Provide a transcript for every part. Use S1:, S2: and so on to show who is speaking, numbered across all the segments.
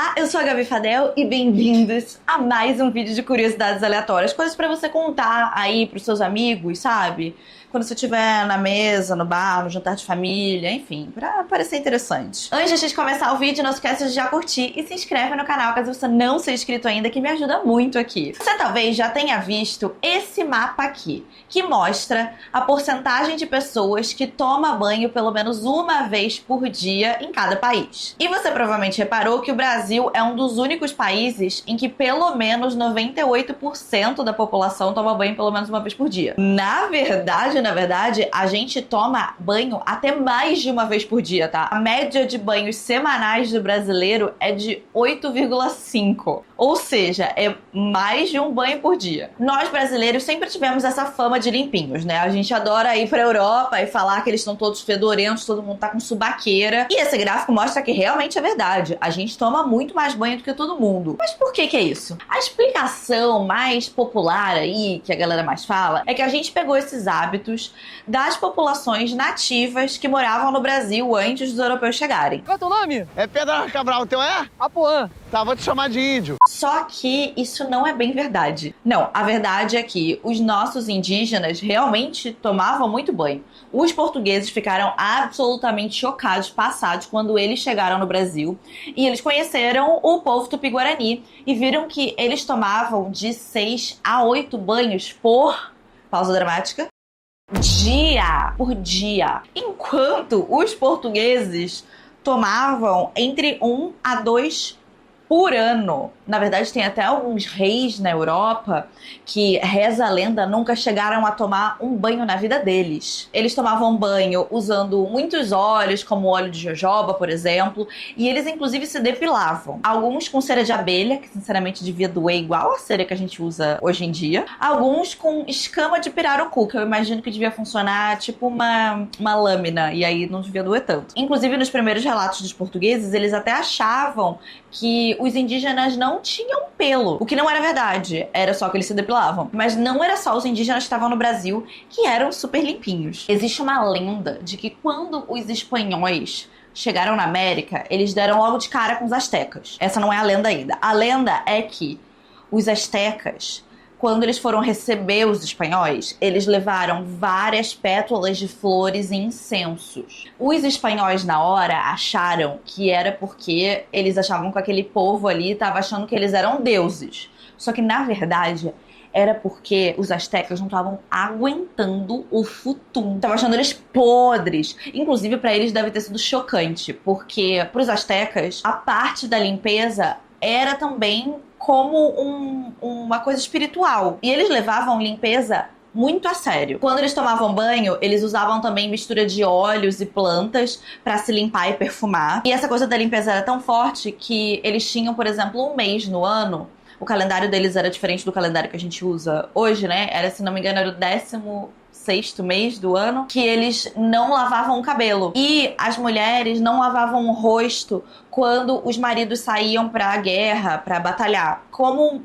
S1: Olá, eu sou a Gabi Fadel e bem-vindos a mais um vídeo de curiosidades aleatórias. Coisas pra você contar aí pros seus amigos, sabe? Quando você estiver na mesa, no bar, no jantar de família, enfim, pra parecer interessante. Antes de a gente começar o vídeo, não esqueça de já curtir e se inscreve no canal caso você não seja inscrito ainda, que me ajuda muito aqui. Você talvez já tenha visto esse mapa aqui, que mostra a porcentagem de pessoas que toma banho pelo menos uma vez por dia em cada país. E você provavelmente reparou que o Brasil é um dos únicos países em que pelo menos 98% da população toma banho pelo menos uma vez por dia. Na verdade, a gente toma banho até mais de uma vez por dia, tá? A média de banhos semanais do brasileiro é de 8,5. Ou seja, é mais de um banho por dia. Nós brasileiros sempre tivemos essa fama de limpinhos, né? A gente adora ir pra Europa e falar que eles estão todos fedorentos, todo mundo tá com subaqueira. E esse gráfico mostra que realmente é verdade. A gente toma muito mais banho do que todo mundo. Mas por que é isso? A explicação mais popular aí, que a galera mais fala, é que a gente pegou esses hábitos das populações nativas que moravam no Brasil antes dos europeus chegarem.
S2: Qual é o teu nome?
S3: É Pedro Cabral, o teu é?
S2: Apuã.
S3: Tá, vou te chamar de índio.
S1: Só que isso não é bem verdade. Não, a verdade é que os nossos indígenas realmente tomavam muito banho. Os portugueses ficaram absolutamente chocados, passados, quando eles chegaram no Brasil e eles conheceram o povo tupi-guarani e viram que eles tomavam de 6 a 8 banhos por, pausa dramática, por dia. Enquanto os portugueses tomavam entre 1 a 2 por ano. Na verdade, tem até alguns reis na Europa que, reza a lenda, nunca chegaram a tomar um banho na vida deles. Eles tomavam banho usando muitos óleos, como o óleo de jojoba, por exemplo, e eles, inclusive, se depilavam. Alguns com cera de abelha, que, sinceramente, devia doer igual a cera que a gente usa hoje em dia. Alguns com escama de pirarucu, que eu imagino que devia funcionar tipo uma lâmina, e aí não devia doer tanto. Inclusive, nos primeiros relatos dos portugueses, eles até achavam que os indígenas não tinham pelo, o que não era verdade, era só que eles se depilavam. Mas não era só os indígenas que estavam no Brasil que eram super limpinhos. Existe uma lenda de que quando os espanhóis chegaram na América, eles deram logo de cara com os astecas. Essa não é a lenda ainda. A lenda é que os astecas, quando eles foram receber os espanhóis, eles levaram várias pétalas de flores e incensos. Os espanhóis, na hora, acharam que era porque eles achavam que aquele povo ali estava achando que eles eram deuses. Só que, na verdade, era porque os astecas não estavam aguentando o futum. Estavam achando eles podres. Inclusive, para eles deve ter sido chocante, porque para os astecas, a parte da limpeza era também como uma coisa espiritual. E eles levavam limpeza muito a sério. Quando eles tomavam banho, eles usavam também mistura de óleos e plantas pra se limpar e perfumar. E essa coisa da limpeza era tão forte que eles tinham, por exemplo, um mês no ano. O calendário deles era diferente do calendário que a gente usa hoje, né? Era, se não me engano, era o 16º mês do ano, que eles não lavavam o cabelo. E as mulheres não lavavam o rosto quando os maridos saíam pra guerra, pra batalhar.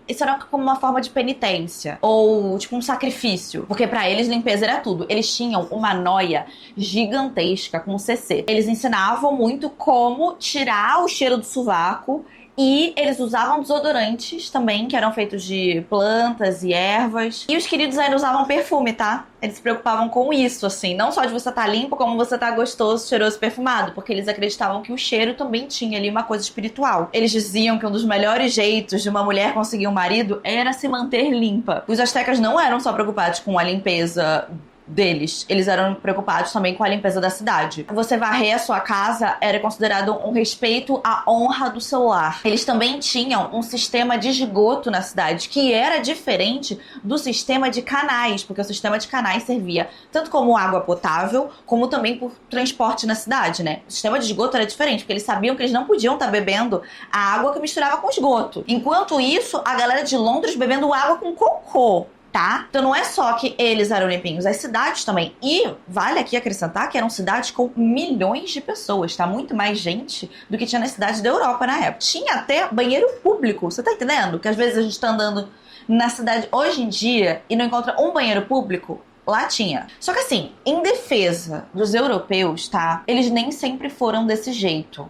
S1: Isso era como uma forma de penitência, ou tipo um sacrifício, porque pra eles limpeza era tudo. Eles tinham uma noia gigantesca com o CC. Eles ensinavam muito como tirar o cheiro do sovaco. E eles usavam desodorantes também, que eram feitos de plantas e ervas. E os queridos ainda usavam perfume, tá? Eles se preocupavam com isso, assim. Não só de você estar limpo, como você estar gostoso, cheiroso, perfumado. Porque eles acreditavam que o cheiro também tinha ali uma coisa espiritual. Eles diziam que um dos melhores jeitos de uma mulher conseguir um marido era se manter limpa. Os astecas não eram só preocupados com a limpeza deles, eles eram preocupados também com a limpeza da cidade. Você varrer a sua casa era considerado um respeito à honra do seu lar. Eles também tinham um sistema de esgoto na cidade que era diferente do sistema de canais, porque o sistema de canais servia tanto como água potável, como também por transporte na cidade, né? O sistema de esgoto era diferente, porque eles sabiam que eles não podiam estar bebendo a água que misturava com esgoto. Enquanto isso, a galera de Londres bebendo água com cocô. Tá? Então não é só que eles eram limpinhos, as cidades também. E vale aqui acrescentar que eram cidades com milhões de pessoas, tá? Muito mais gente do que tinha nas cidades da Europa na época. Tinha até banheiro público, você tá entendendo? Que às vezes a gente tá andando na cidade hoje em dia e não encontra um banheiro público. Lá tinha. Só que assim, em defesa dos europeus, tá? Eles nem sempre foram desse jeito.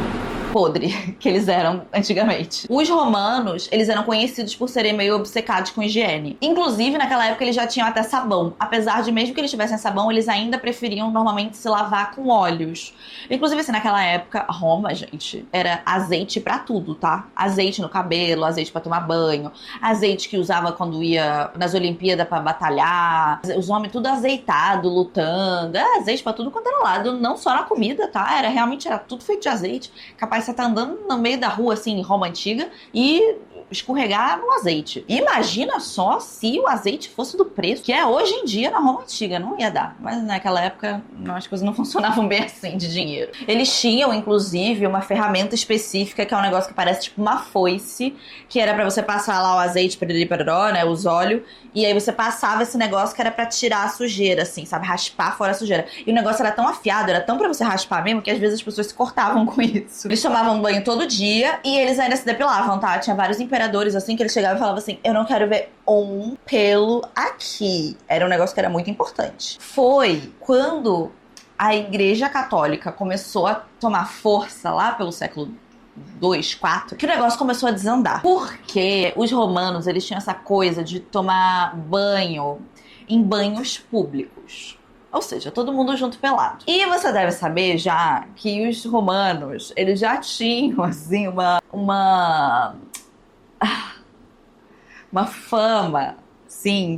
S1: podre que eles eram antigamente. Os romanos, eles eram conhecidos por serem meio obcecados com higiene. Inclusive, naquela época, eles já tinham até sabão. Apesar de, mesmo que eles tivessem sabão, eles ainda preferiam normalmente se lavar com óleos. Inclusive, assim, naquela época, Roma, gente, era azeite pra tudo, tá? Azeite no cabelo, azeite pra tomar banho, azeite que usava quando ia nas Olimpíadas pra batalhar, os homens tudo azeitado, lutando, azeite pra tudo quanto era lado, não só na comida, tá? Realmente era tudo feito de azeite, capaz de você estar andando no meio da rua, assim, em Roma Antiga, e escorregar no azeite. Imagina só se o azeite fosse do preço que é hoje em dia na Roma Antiga. Não ia dar. Mas naquela época as coisas não funcionavam bem assim de dinheiro. Eles tinham, inclusive, uma ferramenta específica que é um negócio que parece tipo uma foice, que era pra você passar lá o azeite, peroró, né, os óleos, e aí você passava esse negócio que era pra tirar a sujeira, assim, sabe? Raspar fora a sujeira. E o negócio era tão afiado, era tão pra você raspar mesmo, que às vezes as pessoas se cortavam com isso. Eles tomavam banho todo dia e eles ainda se depilavam, tá? Tinha vários imperadores, assim, que eles chegavam e falavam assim, eu não quero ver um pelo aqui. Era um negócio que era muito importante. Foi quando a Igreja Católica começou a tomar força lá pelo século 2, 4, que o negócio começou a desandar. Porque os romanos, eles tinham essa coisa de tomar banho em banhos públicos. Ou seja, todo mundo junto pelado. E você deve saber já que os romanos, eles já tinham, assim, uma fama, sim,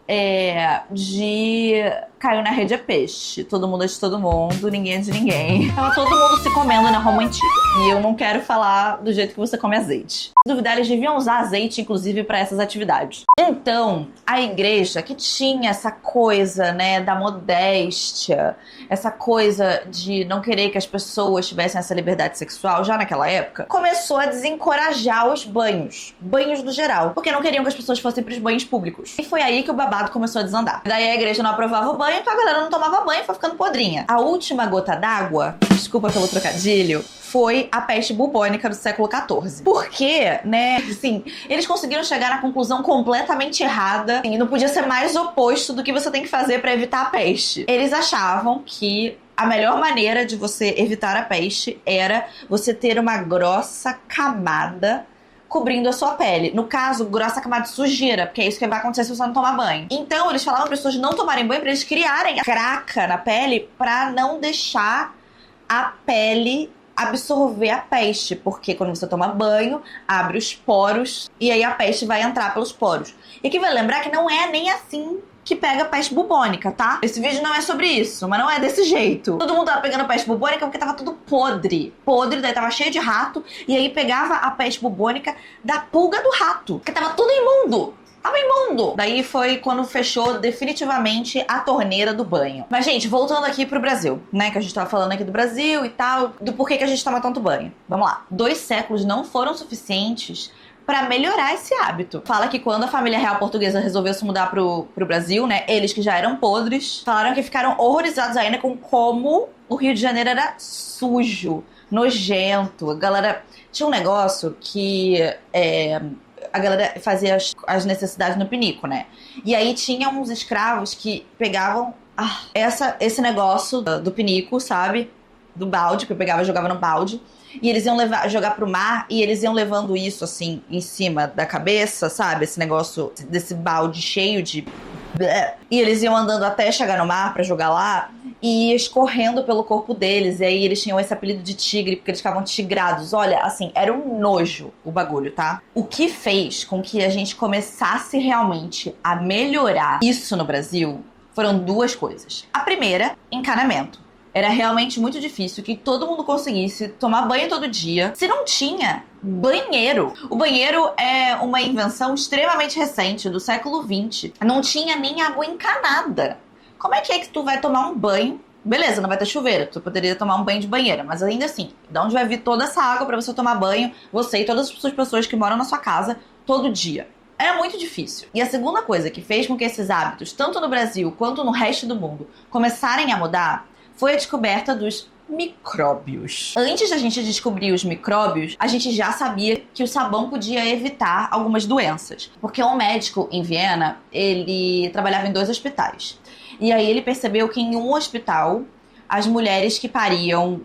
S1: de caiu na rede é peixe. Todo mundo é de todo mundo, ninguém é de ninguém. Tava todo mundo se comendo na Roma Antiga. E eu não quero falar do jeito que você come azeite. Se duvidar, eles deviam usar azeite, inclusive, para essas atividades. Então, a igreja, que tinha essa coisa, né, da modéstia, essa coisa de não querer que as pessoas tivessem essa liberdade sexual, já naquela época, começou a desencorajar os banhos do geral, porque não queriam que as pessoas fossem pros banhos públicos. E foi aí que o babado começou a desandar. Daí a igreja não aprovava o banho, então a galera não tomava banho, foi ficando podrinha. A última gota d'água, desculpa pelo trocadilho, foi a peste bubônica do século XIV. Porque, né, assim, eles conseguiram chegar na conclusão completamente errada e não podia ser mais oposto do que você tem que fazer pra evitar a peste. Eles achavam que a melhor maneira de você evitar a peste era você ter uma grossa camada cobrindo a sua pele. No caso, grossa camada de sujeira, porque é isso que vai acontecer se você não tomar banho. Então, eles falavam para as pessoas não tomarem banho, para eles criarem a craca na pele para não deixar a pele absorver a peste, porque quando você toma banho, abre os poros e aí a peste vai entrar pelos poros. E aqui vai lembrar que não é nem assim que pega peste bubônica, tá? Esse vídeo não é sobre isso, mas não é desse jeito. Todo mundo tava pegando peste bubônica porque tava tudo podre. Podre, daí tava cheio de rato, e aí pegava a peste bubônica da pulga do rato, porque tava tudo imundo. Tava imundo. Daí foi quando fechou definitivamente a torneira do banho. Mas, gente, voltando aqui pro Brasil, né? Que a gente tava falando aqui do Brasil e tal, do porquê que a gente toma tanto banho. Vamos lá. 2 séculos não foram suficientes pra melhorar esse hábito. Fala que quando a família real portuguesa resolveu se mudar pro Brasil, né, eles que já eram podres, falaram que ficaram horrorizados ainda com como o Rio de Janeiro era sujo, nojento. A galera tinha um negócio que a galera fazia as necessidades no pinico, né? E aí tinha uns escravos que pegavam esse negócio do pinico, sabe? Do balde, que eu pegava e jogava no balde. E eles iam jogar pro mar, e eles iam levando isso, assim, em cima da cabeça, sabe? Esse negócio desse balde cheio de... E eles iam andando até chegar no mar pra jogar lá, e ia escorrendo pelo corpo deles. E aí eles tinham esse apelido de tigre, porque eles ficavam tigrados. Olha, assim, era um nojo o bagulho, tá? O que fez com que a gente começasse realmente a melhorar isso no Brasil foram 2 coisas. A primeira, encanamento. Era realmente muito difícil que todo mundo conseguisse tomar banho todo dia se não tinha banheiro. O banheiro é uma invenção extremamente recente, do século XX. Não tinha nem água encanada. Como é que tu vai tomar um banho? Beleza, não vai ter chuveiro, tu poderia tomar um banho de banheira, mas ainda assim, de onde vai vir toda essa água pra você tomar banho, você e todas as pessoas que moram na sua casa, todo dia? Era muito difícil. E a segunda coisa que fez com que esses hábitos, tanto no Brasil quanto no resto do mundo, começarem a mudar, foi a descoberta dos micróbios. Antes da gente descobrir os micróbios, a gente já sabia que o sabão podia evitar algumas doenças. Porque um médico em Viena, ele trabalhava em 2 hospitais. E aí ele percebeu que em um hospital, as mulheres que pariam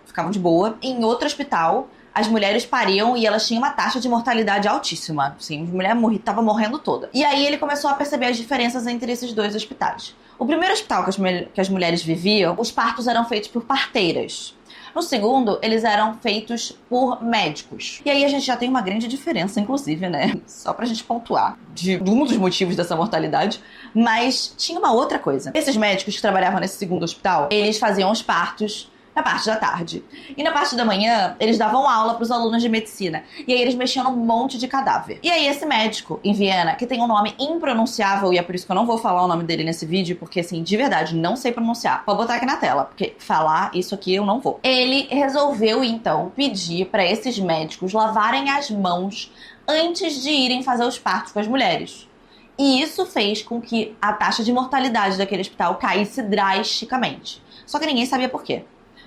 S1: ficavam de boa. Em outro hospital, as mulheres pariam e elas tinham uma taxa de mortalidade altíssima. Assim, a mulher tava morrendo toda. E aí ele começou a perceber as diferenças entre esses dois hospitais. O primeiro hospital que as mulheres viviam, os partos eram feitos por parteiras. No segundo, eles eram feitos por médicos. E aí a gente já tem uma grande diferença, inclusive, né? Só pra gente pontuar de um dos motivos dessa mortalidade. Mas tinha uma outra coisa. Esses médicos que trabalhavam nesse segundo hospital, eles faziam os partos na parte da tarde. E na parte da manhã, eles davam aula pros alunos de medicina. E aí eles mexiam num monte de cadáver. E aí esse médico, em Viena, que tem um nome impronunciável, e é por isso que eu não vou falar o nome dele nesse vídeo, porque assim, de verdade, não sei pronunciar. Vou botar aqui na tela, porque falar isso aqui eu não vou. Ele resolveu, então, pedir pra esses médicos lavarem as mãos antes de irem fazer os partos com as mulheres. E isso fez com que a taxa de mortalidade daquele hospital caísse drasticamente. Só que ninguém sabia por quê.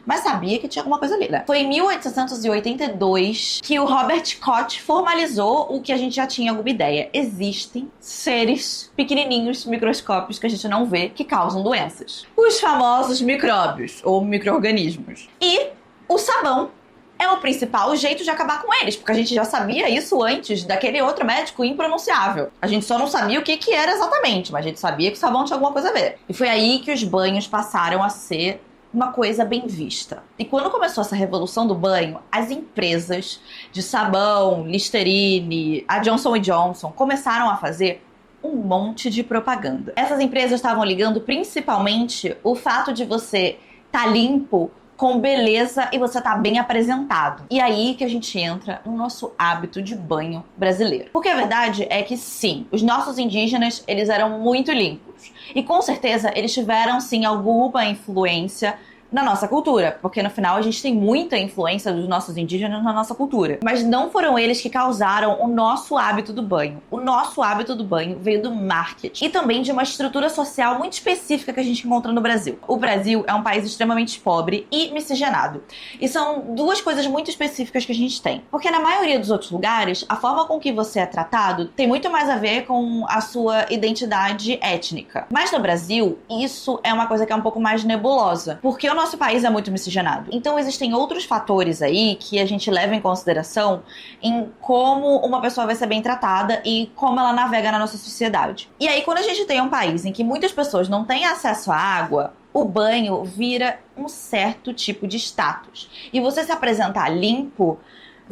S1: Mas sabia que tinha alguma coisa ali, né? Foi em 1882 que o Robert Koch formalizou o que a gente já tinha alguma ideia. Existem seres pequenininhos, microscópios, que a gente não vê, que causam doenças. Os famosos micróbios, ou micro-organismos. E o sabão é o principal jeito de acabar com eles, porque a gente já sabia isso antes daquele outro médico impronunciável. A gente só não sabia o que era exatamente, mas a gente sabia que o sabão tinha alguma coisa a ver. E foi aí que os banhos passaram a ser uma coisa bem vista. E quando começou essa revolução do banho, as empresas de sabão, Listerine, a Johnson & Johnson começaram a fazer um monte de propaganda. Essas empresas estavam ligando principalmente o fato de você estar limpo com beleza e você tá bem apresentado. E aí que a gente entra no nosso hábito de banho brasileiro. Porque a verdade é que sim, os nossos indígenas, eles eram muito limpos. E com certeza eles tiveram sim alguma influência na nossa cultura, porque no final a gente tem muita influência dos nossos indígenas na nossa cultura. Mas não foram eles que causaram o nosso hábito do banho. O nosso hábito do banho veio do marketing e também de uma estrutura social muito específica que a gente encontra no Brasil. O Brasil é um país extremamente pobre e miscigenado. E são duas coisas muito específicas que a gente tem. Porque na maioria dos outros lugares, a forma com que você é tratado tem muito mais a ver com a sua identidade étnica. Mas no Brasil, isso é uma coisa que é um pouco mais nebulosa, porque o nosso país é muito miscigenado. Então existem outros fatores aí que a gente leva em consideração em como uma pessoa vai ser bem tratada e como ela navega na nossa sociedade. E aí quando a gente tem um país em que muitas pessoas não têm acesso à água, o banho vira um certo tipo de status. E você se apresentar limpo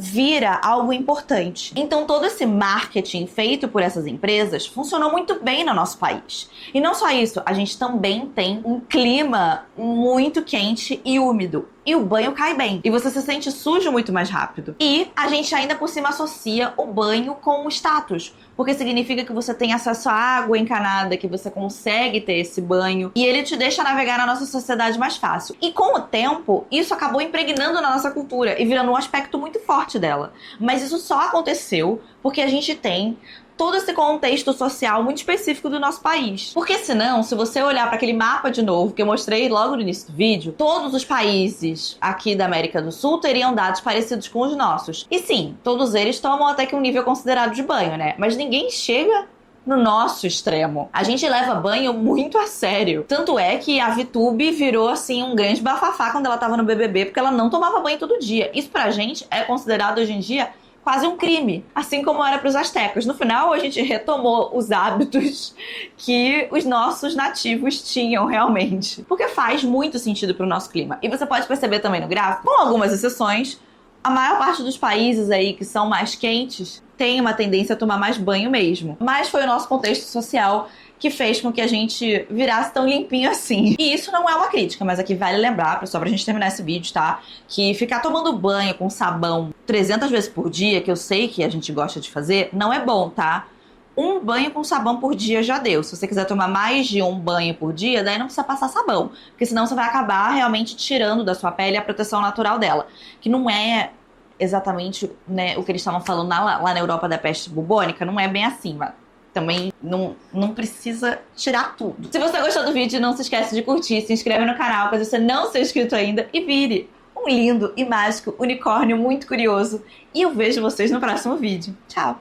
S1: vira algo importante. Então todo esse marketing feito por essas empresas funcionou muito bem no nosso país. E não só isso, a gente também tem um clima muito quente e úmido. E o banho cai bem. E você se sente sujo muito mais rápido. E a gente ainda por cima associa o banho com o status. Porque significa que você tem acesso à água encanada, que você consegue ter esse banho. E ele te deixa navegar na nossa sociedade mais fácil. E com o tempo, isso acabou impregnando na nossa cultura e virando um aspecto muito forte dela. Mas isso só aconteceu porque a gente tem todo esse contexto social muito específico do nosso país. Porque senão, se você olhar para aquele mapa de novo, que eu mostrei logo no início do vídeo, todos os países aqui da América do Sul teriam dados parecidos com os nossos. E sim, todos eles tomam até que um nível considerado de banho, né? Mas ninguém chega no nosso extremo. A gente leva banho muito a sério. Tanto é que a VTube virou, assim, um grande bafafá quando ela tava no BBB, porque ela não tomava banho todo dia. Isso pra gente é considerado hoje em dia quase um crime, assim como era para os astecas. No final, a gente retomou os hábitos que os nossos nativos tinham realmente, porque faz muito sentido para o nosso clima. E você pode perceber também no gráfico, com algumas exceções, a maior parte dos países aí que são mais quentes tem uma tendência a tomar mais banho mesmo. Mas foi o nosso contexto social que fez com que a gente virasse tão limpinho assim. E isso não é uma crítica, mas aqui vale lembrar, só pra gente terminar esse vídeo, tá? Que ficar tomando banho com sabão 300 vezes por dia, que eu sei que a gente gosta de fazer, não é bom, tá? Um banho com sabão por dia já deu. Se você quiser tomar mais de um banho por dia, daí não precisa passar sabão, porque senão você vai acabar realmente tirando da sua pele a proteção natural dela, que não é exatamente, né, o que eles estavam falando lá na Europa da peste bubônica, não é bem assim, mas também não precisa tirar tudo. Se você gostou do vídeo, não se esquece de curtir, se inscreve no canal caso você não seja inscrito ainda e vire um lindo e mágico unicórnio muito curioso. E eu vejo vocês no próximo vídeo. Tchau!